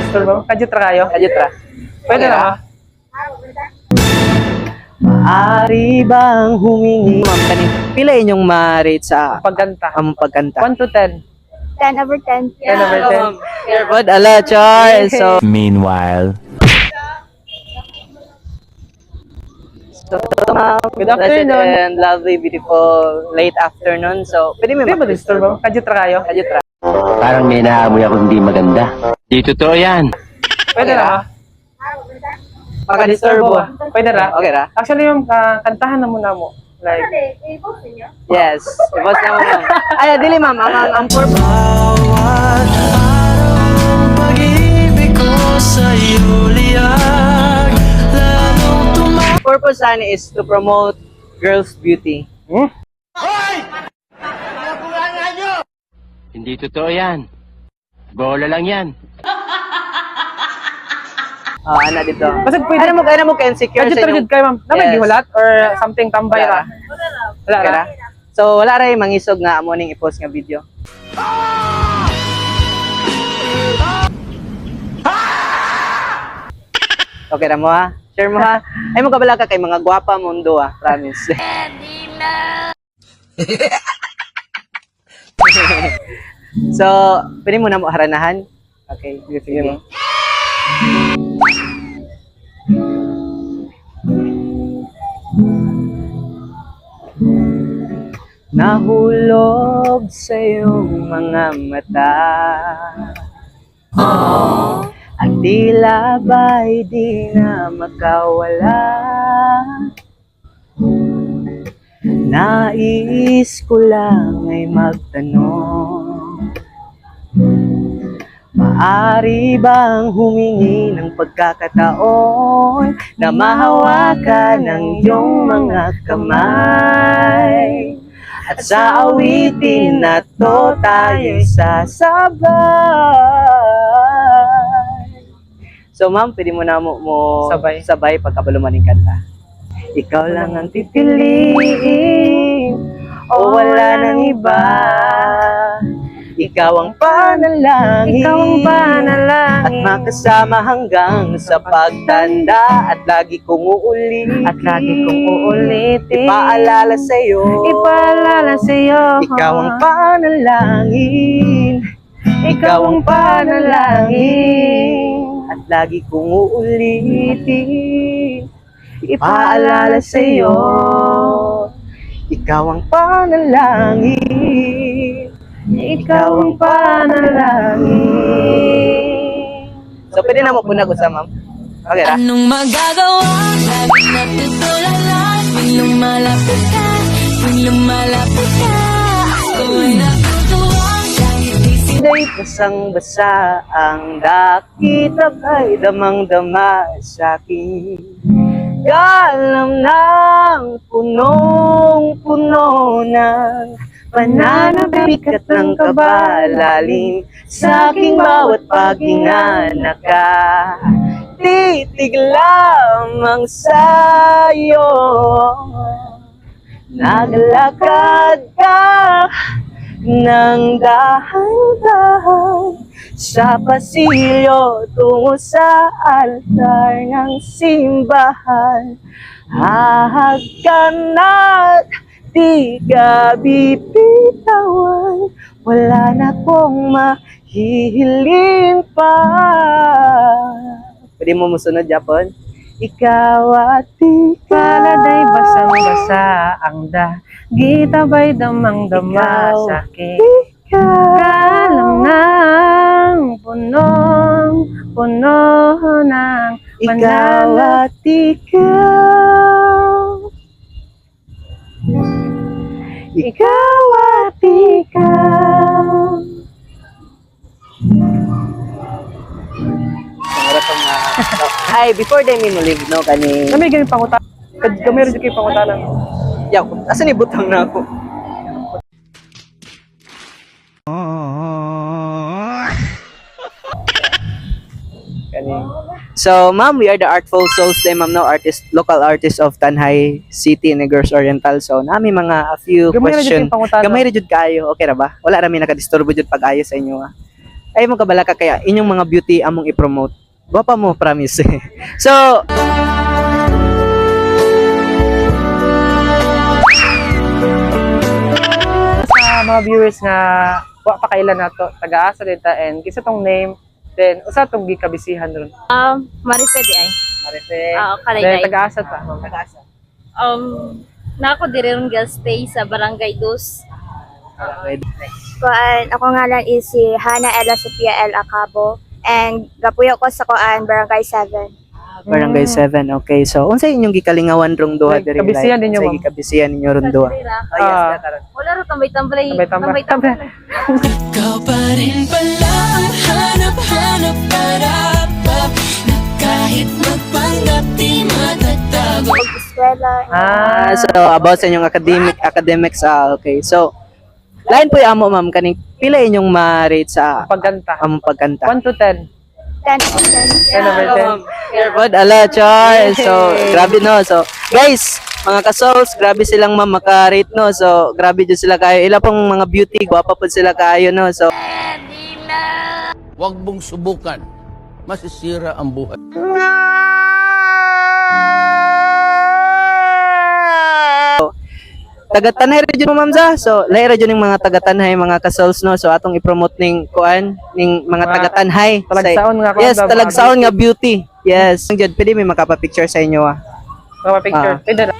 disturb mo? Kadyot ra kayo? Kadyot ra. Pwede Okay na ba? Maaari bang humingi? Ma'am, pila inyong ma-rate sa Pagkanta. among pagkanta? 1 to 10. 10 over 10. 10 over 10. Earbud, ala, Char. So, Meanwhile, ma'am, Good afternoon. blessed and lovely, beautiful, late afternoon. So, pwede mo Pwede ba disturb mo? Kadyot ra kayo? Kadyot ra. parang may naamoy ako hindi maganda. Di totoo yan. Pwede na ba? Pagka-disturb mo. Pwede ra? Okay ra? Actually, yung kantahan na muna mo. Like, Yes. Boss na mo, ma'am. Ay, dili, ma'am. Ang purpose. Purpose ani is to promote girls' beauty. Hindi totoo yan. Bola lang yan. Ana dito. Kasi pwede. Ano mo ka insecure Kadyot sa ra inyong... jud kayo, ma'am. Na may Yes. gihulat or something tambay Wala ra? Wala Okay ra? ra? So, wala rin mangisog nga amo ning i-post nga video. Okay ra mo ha? Share mo ha? Ay mo kabala ka kay mga gwapa mundo ha, promise. So, pwede mo na mo haranahan? Okay, sige mo. Nahulog sa iyong mga mata at tila ba'y di na makawala. Nais ko lang ay magtanong, maaari bang humingi ng pagkakataon na mahawakan ng iyong mga kamay? At sa awitin na to tayo'y sasabay. So ma'am, pwede mo na mo sabay pagkabaluman ng kanta. Ikaw lang ang pipiliin o wala nang iba. Ikaw ang panalangin, at makasama hanggang sa pagtanda. At lagi kong uulitin, ipaalala sa'yo, ikaw ang panalangin, ikaw ang panalangin. At lagi kong uulitin, ipaalala sa'yo, ikaw ang panalangin, ikaw ang panalangin. So, pwede na mo punag sa ma'am. Okay ra? Anong magagawa? Lagi natutulala. Tuwing lumalapit ka, ako ay natutuwa. Kahit isip Day basang-basa ang dakita ay damang-dama sa'kin. Galam ng punong-puno ng pananabik at ng kabalalim sa aking bawat paghinga. Nakatitig lamang sa'yo. Naglakad ka ng dahan-dahan sa pasilyo tungo sa altar ng simbahan. Hahag ka na't di ka bibitawan, wala na kong mahihiling pa. Pwede mo musunod, Japon? Ikaw at ikaw, Paladay basang-basa ang dagita ba'y damang-dama sa'kin. Galang ng punong-puno ng ikaw at ikaw, ikaw at ikaw. Ay, before them mo live, no, kani... May ganyan pangutan. Kami rin kayo pangutanan. Yaw, asan ni butang na ako? Kani. So, ma'am, we are the Artful Souls day, ma'am, no, local artist of Tanhay City, Negros Oriental. So, nami a few Gamay ra jud question. kayong pangutana. Gamay ra jud kayo. Okay ra ba? Wala ra mi nakadisturbo jud pag-ayo sa inyo, ha? ay mo kabala ka kaya inyong mga beauty among i-promote. Gwapa mo, promise. So, Sa mga viewers nga, wa pa kailan na to, taga-asa dita, and kisa tong name, then, usa tong gikabisihan ron. Marife di ay. Marife. Oo, Then, Kalayday. taga-asa ta. taga-asa. Nako dire ron girl stay sa Barangay Dos. Kuan, ako nga lang is si Hana Ella Sofia L. Acabo. And gapuyo ko sa Kuan, Barangay 7. Barangay 7. Okay. So, unsay inyong gikalingawan rong duha Like, diri? kabisihan ninyo, Unsay ma'am. gikabisihan ninyo rong duha? Ah, Wala ro tambay-tambay. tambay-tambay. Ikaw pa rin pala ang hanap-hanap para na kahit magpanggap di matatago. Eskwela. So about sa inyong academics, okay. So, lain po yung amo, ma'am, kaning pila inyong ma-rate sa Pagkanta. among pagkanta? 1 to 10. 10 of 10. 10 over 10. Earbud, ala, char. So, grabe no. So, guys, mga ka-souls, grabe silang ma'am maka-rate no. So, grabe dyan sila kayo. Ila pong mga beauty, gwapa po sila kayo no. So, Huwag mong subukan. Masisira ang buhay. taga-tanay ra dyan mo, ma'am za. So, lahi ra dyan yung mga taga-tanhay, mga ka-souls no. So, atong i-promote ning kuan, ning mga Mga taga-tanhay. talagsaon nga kuan Yes, daw, mga talagsaon nga beauty. Yes. Ang dyan, pwede may makapapicture sa inyo ah. Mga picture. Pwede na.